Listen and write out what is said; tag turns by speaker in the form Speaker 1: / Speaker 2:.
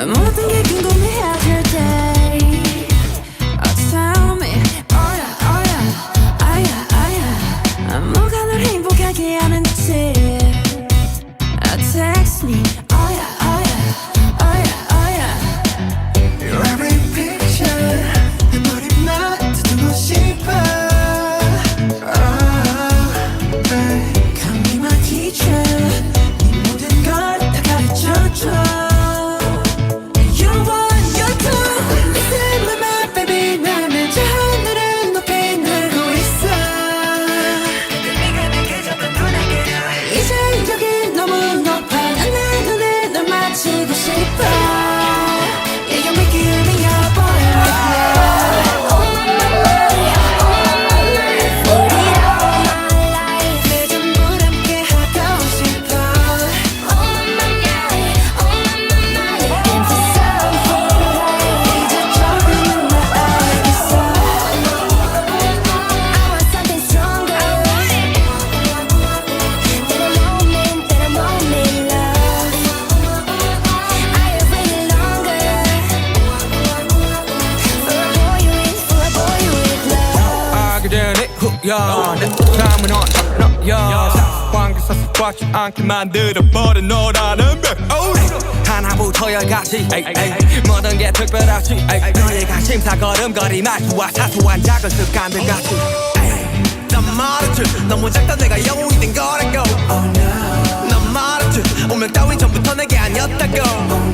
Speaker 1: 모든 게 궁금해질 때 tell me oh yeah oh yeah 아야 아야 뭐가 널 행복하게 하는지 text me oh yeah oh yeah oh yeah oh yeah
Speaker 2: Your every picture 내 머리만 듣고 싶어
Speaker 1: Come be my teacher 네 모든 걸 다 가르쳐줘
Speaker 3: 내 잠은 너야 상관계사 습관치 않게 만들어버린 너라는 백 하나부터 열까지 모든 게 특별하지 너의 관심사 걸음걸이 말투와 사소한 작은 습관들 같이 난 말했지 너무 작다 내가 영웅이 된 거라고 난 말했지 운명 따윈 전부터 내게 아니었다고